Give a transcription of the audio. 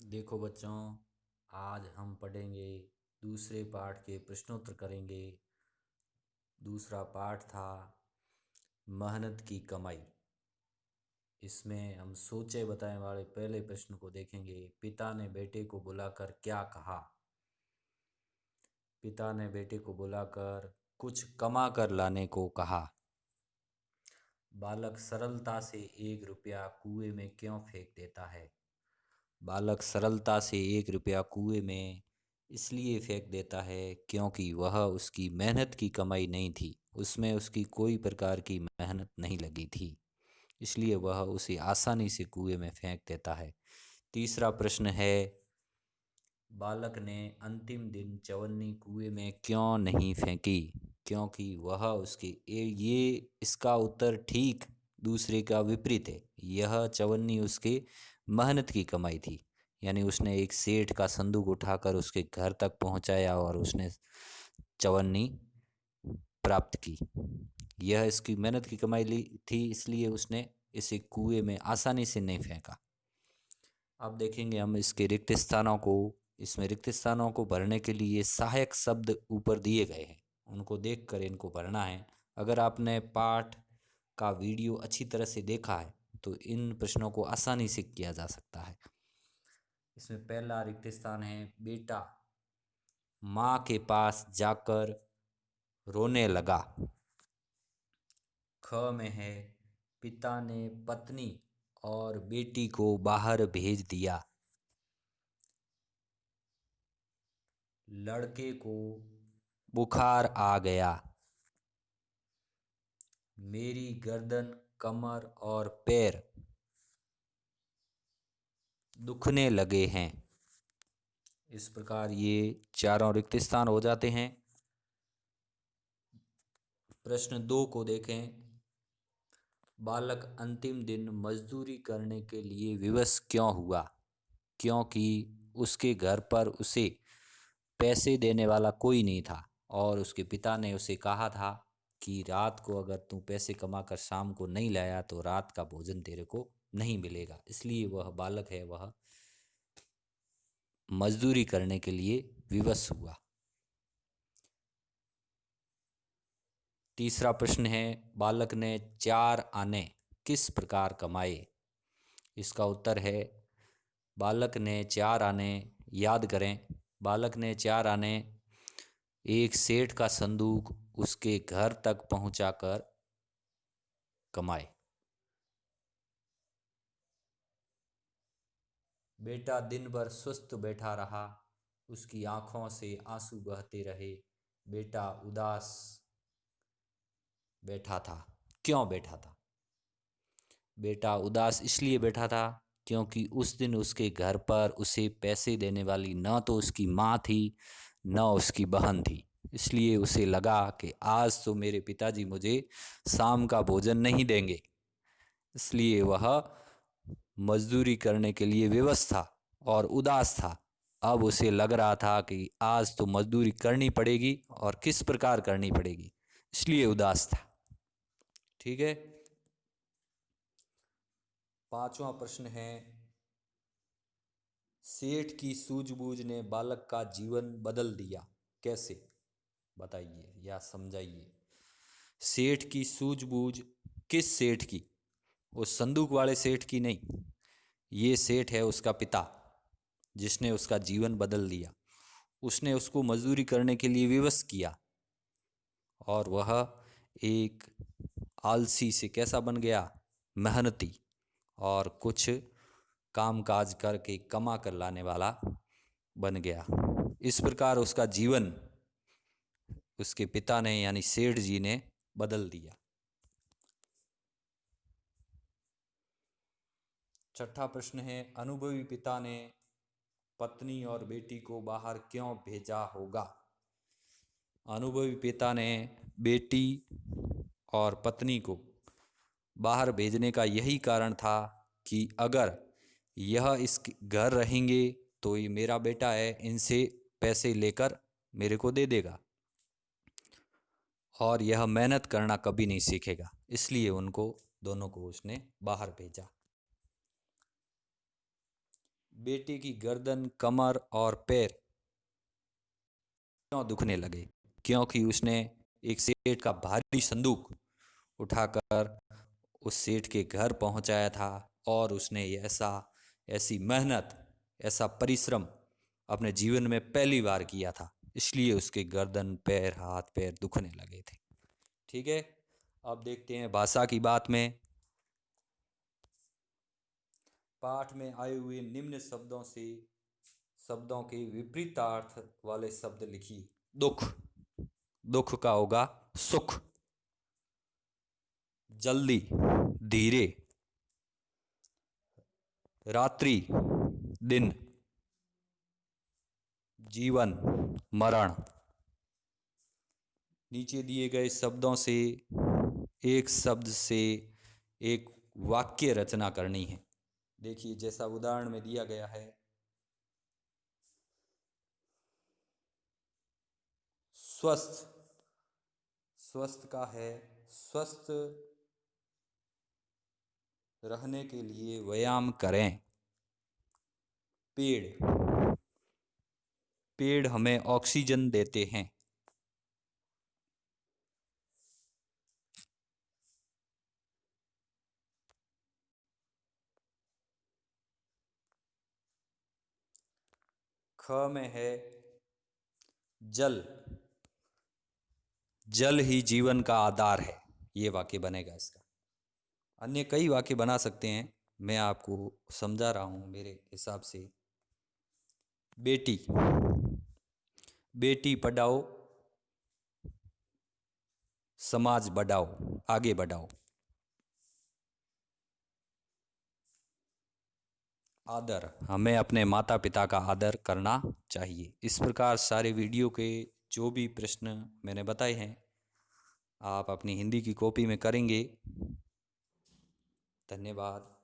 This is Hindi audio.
देखो बच्चों, आज हम पढ़ेंगे। दूसरे पाठ के प्रश्नोत्तर करेंगे। दूसरा पाठ था मेहनत की कमाई। इसमें हम सोचे बताए वाले पहले प्रश्न को देखेंगे। पिता ने बेटे को बुलाकर क्या कहा? पिता ने बेटे को बुलाकर कुछ कमा कर लाने को कहा। बालक सरलता से 1 रुपया कुएं में क्यों फेंक देता है? बालक सरलता से 1 रुपया कुएं में इसलिए फेंक देता है क्योंकि वह उसकी मेहनत की कमाई नहीं थी। उसमें उसकी कोई प्रकार की मेहनत नहीं लगी थी, इसलिए वह उसे आसानी से कुएं में फेंक देता है। तीसरा प्रश्न है, बालक ने अंतिम दिन चवन्नी कुएं में क्यों नहीं फेंकी? क्योंकि वह उसके ये इसका उत्तर ठीक दूसरे का विपरीत है। यह चवन्नी उसके मेहनत की कमाई थी, यानी उसने एक सेठ का संदूक उठाकर उसके घर तक पहुंचाया और उसने चवन्नी प्राप्त की। यह इसकी मेहनत की कमाई ली थी, इसलिए उसने इसे कुएं में आसानी से नहीं फेंका। अब देखेंगे हम इसके रिक्त स्थानों को। इसमें रिक्त स्थानों को भरने के लिए सहायक शब्द ऊपर दिए गए हैं, उनको देखकर इनको भरना है। अगर आपने पाठ का वीडियो अच्छी तरह से देखा है तो इन प्रश्नों को आसानी से किया जा सकता है। इसमें पहला रिक्त स्थान है, बेटा माँ के पास जाकर रोने लगा। ख में है, पिता ने पत्नी और बेटी को बाहर भेज दिया। लड़के को बुखार आ गया। मेरी गर्दन, कमर और पैर दुखने लगे हैं। इस प्रकार ये चारों रिक्त स्थान हो जाते हैं। प्रश्न 2 को देखें। बालक अंतिम दिन मजदूरी करने के लिए विवश क्यों हुआ? क्योंकि उसके घर पर उसे पैसे देने वाला कोई नहीं था और उसके पिता ने उसे कहा था कि रात को अगर तू पैसे कमा कर शाम को नहीं लाया तो रात का भोजन तेरे को नहीं मिलेगा। इसलिए वह बालक है, वह मजदूरी करने के लिए विवश हुआ। तीसरा प्रश्न है, बालक ने 4 आने किस प्रकार कमाए? इसका उत्तर है, बालक ने 4 आने, याद करें, बालक ने 4 आने एक सेठ का संदूक उसके घर तक पहुंचाकर कमाए। बेटा दिन भर सुस्त बैठा रहा, उसकी आंखों से आंसू बहते रहे। बेटा उदास बैठा था। क्यों बैठा था? बेटा उदास इसलिए बैठा था क्योंकि उस दिन उसके घर पर उसे पैसे देने वाली न तो उसकी माँ थी न उसकी बहन थी। इसलिए उसे लगा कि आज तो मेरे पिताजी मुझे शाम का भोजन नहीं देंगे। इसलिए वह मजदूरी करने के लिए विवश था और उदास था। अब उसे लग रहा था कि आज तो मजदूरी करनी पड़ेगी और किस प्रकार करनी पड़ेगी, इसलिए उदास था। ठीक है। पांचवा प्रश्न है, सेठ की सूझबूझ ने बालक का जीवन बदल दिया। कैसे? बताइए या समझाइए। सेठ की सूझबूझ, किस सेठ की? उस संदूक वाले सेठ की नहीं। ये सेठ है उसका पिता, जिसने उसका जीवन बदल दिया। उसने उसको मजदूरी करने के लिए विवश किया और वह एक आलसी से कैसा बन गया? मेहनती, और कुछ काम काज करके कमा कर लाने वाला बन गया। इस प्रकार उसका जीवन उसके पिता ने यानी सेठ जी ने बदल दिया। छठा प्रश्न है, अनुभवी पिता ने पत्नी और बेटी को बाहर क्यों भेजा होगा? अनुभवी पिता ने बेटी और पत्नी को बाहर भेजने का यही कारण था कि अगर यह इस घर रहेंगे तो ये मेरा बेटा है, इनसे पैसे लेकर मेरे को दे देगा और यह मेहनत करना कभी नहीं सीखेगा। इसलिए उनको दोनों को उसने बाहर भेजा। बेटे की गर्दन, कमर और पैर क्यों दुखने लगे? क्योंकि उसने एक सेठ का भारी संदूक उठाकर उस सेठ के घर पहुंचाया था, और उसने ऐसी मेहनत, ऐसा परिश्रम अपने जीवन में पहली बार किया था, इसलिए उसके गर्दन, पैर, हाथ पैर दुखने लगे थे। ठीक है, अब देखते हैं भाषा की बात में। पाठ में आए हुए निम्न शब्दों के विपरीतार्थ वाले शब्द लिखिए। दुख, दुख का होगा सुख। जल्दी, धीरे। रात्रि, दिन। जीवन, मरण। नीचे दिए गए शब्दों से एक शब्द से एक वाक्य रचना करनी है। देखिए, जैसा उदाहरण में दिया गया है, स्वस्थ, स्वस्थ का है स्वस्थ रहने के लिए व्यायाम करें। पेड़, पेड़ हमें ऑक्सीजन देते हैं। ख में है जल, जल ही जीवन का आधार है। ये वाक्य बनेगा इसका। अन्य कई वाक्य बना सकते हैं, मैं आपको समझा रहा हूं मेरे हिसाब से। बेटी, बेटी पढ़ाओ, समाज बढ़ाओ, आगे बढ़ाओ। आदर, हमें अपने माता पिता का आदर करना चाहिए। इस प्रकार सारे वीडियो के जो भी प्रश्न मैंने बताए हैं, आप अपनी हिंदी की कॉपी में करेंगे। धन्यवाद।